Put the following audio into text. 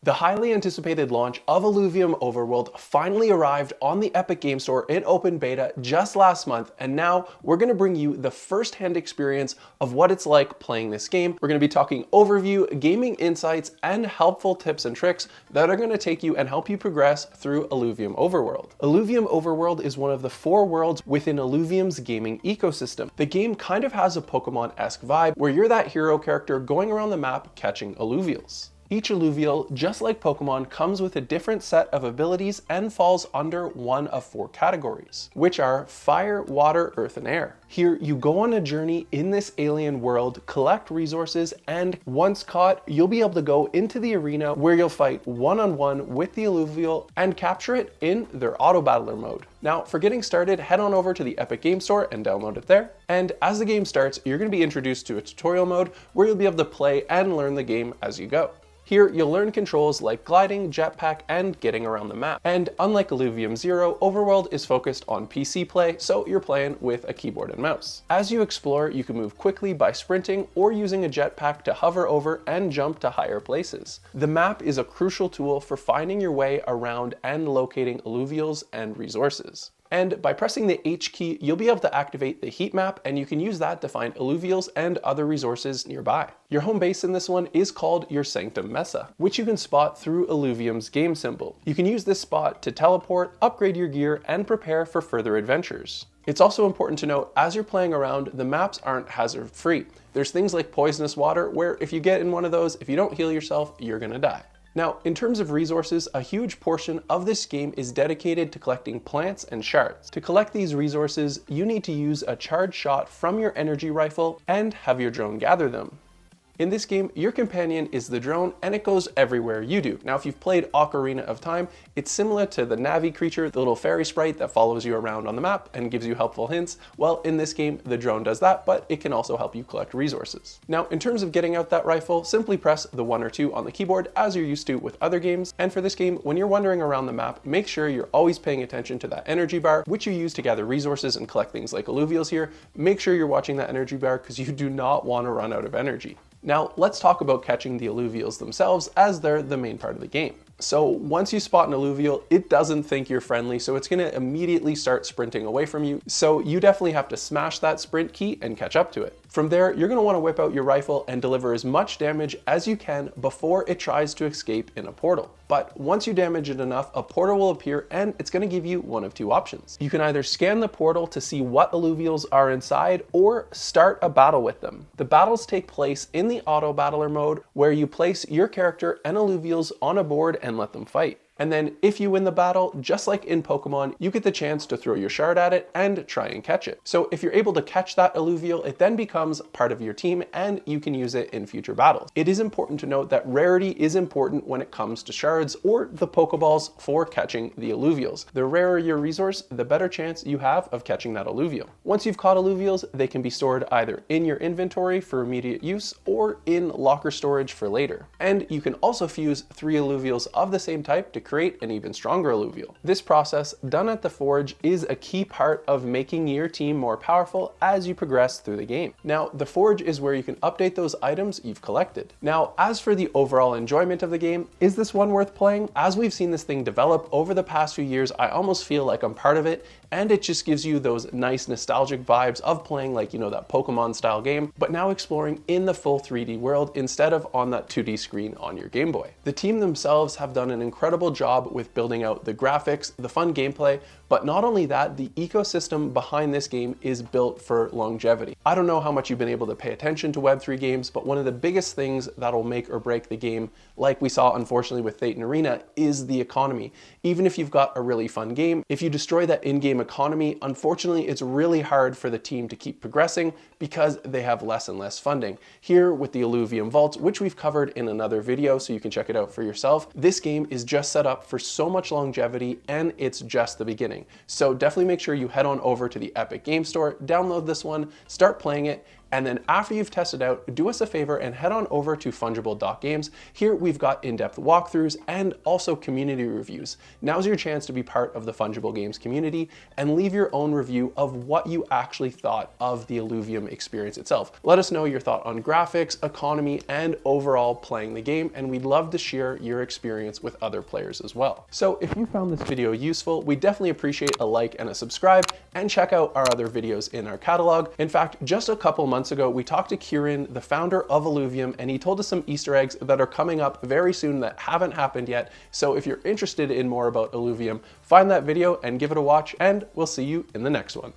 The highly anticipated launch of Illuvium Overworld finally arrived on the Epic Games Store in open beta just last month, and now we're going to bring you the first-hand experience of what it's like playing this game. We're going to be talking overview, gaming insights, and helpful tips and tricks that are going to take you and help you progress through Illuvium Overworld. Illuvium Overworld is one of the 4 worlds within Illuvium's gaming ecosystem. The game kind of has a Pokemon-esque vibe where you're that hero character going around the map catching Illuvials. Each Illuvial, just like Pokemon, comes with a different set of abilities and falls under one of 4 categories, which are Fire, Water, Earth, and Air. Here, you go on a journey in this alien world, collect resources, and once caught, you'll be able to go into the arena where you'll fight one-on-one with the Illuvial and capture it in their auto battler mode. Now, for getting started, head on over to the Epic Games Store and download it there. And as the game starts, you're going to be introduced to a tutorial mode where you'll be able to play and learn the game as you go. Here, you'll learn controls like gliding, jetpack, and getting around the map. And unlike Illuvium Zero, Overworld is focused on PC play, so you're playing with a keyboard and mouse. As you explore, you can move quickly by sprinting or using a jetpack to hover over and jump to higher places. The map is a crucial tool for finding your way around and locating Illuvials and resources. And by pressing the H key, you'll be able to activate the heat map, and you can use that to find Illuvials and other resources nearby. Your home base in this one is called your Sanctum Mesa, which you can spot through Illuvium's game symbol. You can use this spot to teleport, upgrade your gear, and prepare for further adventures. It's also important to note, as you're playing around, the maps aren't hazard-free. There's things like poisonous water, where if you get in one of those, if you don't heal yourself, you're gonna die. Now, in terms of resources, a huge portion of this game is dedicated to collecting plants and shards. To collect these resources, you need to use a charged shot from your energy rifle and have your drone gather them. In this game, your companion is the drone and it goes everywhere you do. Now, if you've played Ocarina of Time, it's similar to the Navi creature, the little fairy sprite that follows you around on the map and gives you helpful hints. Well, in this game, the drone does that, but it can also help you collect resources. Now, in terms of getting out that rifle, simply press the 1 or 2 on the keyboard as you're used to with other games. And for this game, when you're wandering around the map, make sure you're always paying attention to that energy bar, which you use to gather resources and collect things like Illuvials here. Make sure you're watching that energy bar because you do not want to run out of energy. Now, let's talk about catching the Illuvials themselves, as they're the main part of the game. So once you spot an Illuvial, it doesn't think you're friendly, so it's gonna immediately start sprinting away from you. So you definitely have to smash that sprint key and catch up to it. From there, you're gonna wanna whip out your rifle and deliver as much damage as you can before it tries to escape in a portal. But once you damage it enough, a portal will appear and it's gonna give you one of 2 options. You can either scan the portal to see what Illuvials are inside or start a battle with them. The battles take place in the auto battler mode, where you place your character and Illuvials on a board and let them fight. And then if you win the battle, just like in Pokemon, you get the chance to throw your shard at it and try and catch it. So if you're able to catch that Illuvial, it then becomes part of your team and you can use it in future battles. It is important to note that rarity is important when it comes to shards or the Pokeballs for catching the Illuvials. The rarer your resource, the better chance you have of catching that Illuvial. Once you've caught Illuvials, they can be stored either in your inventory for immediate use or in locker storage for later. And you can also fuse 3 Illuvials of the same type to create an even stronger Illuvial. This process, done at the Forge, is a key part of making your team more powerful as you progress through the game. Now, the Forge is where you can update those items you've collected. Now, as for the overall enjoyment of the game, is this one worth playing? As we've seen this thing develop over the past few years, I almost feel like I'm part of it, and it just gives you those nice nostalgic vibes of playing like, that Pokemon style game, but now exploring in the full 3D world instead of on that 2D screen on your Game Boy. The team themselves have done an incredible job with building out the graphics, the fun gameplay, but not only that, the ecosystem behind this game is built for longevity. I don't know how much you've been able to pay attention to Web3 games, but one of the biggest things that'll make or break the game, like we saw unfortunately with Thetan Arena, is the economy. Even if you've got a really fun game, if you destroy that in-game economy, unfortunately it's really hard for the team to keep progressing because they have less and less funding. Here with the Illuvium Vaults, which we've covered in another video, so you can check it out for yourself, this game is just set up for so much longevity and it's just the beginning. So definitely make sure you head on over to the Epic Games Store, download this one, start playing it, And then after you've tested out, do us a favor and head on over to Funjible Games. Here we've got in-depth walkthroughs and also community reviews. Now's your chance to be part of the Funjible Games community and leave your own review of what you actually thought of the Illuvium experience itself. Let us know your thought on graphics, economy, and overall playing the game, and we'd love to share your experience with other players as well. So if you found this video useful, we definitely appreciate a like and a subscribe, and check out our other videos in our catalog. In fact, just a couple months ago, we talked to Kieran, the founder of Illuvium, and he told us some Easter eggs that are coming up very soon that haven't happened yet. So if you're interested in more about Illuvium, find that video and give it a watch, and we'll see you in the next one.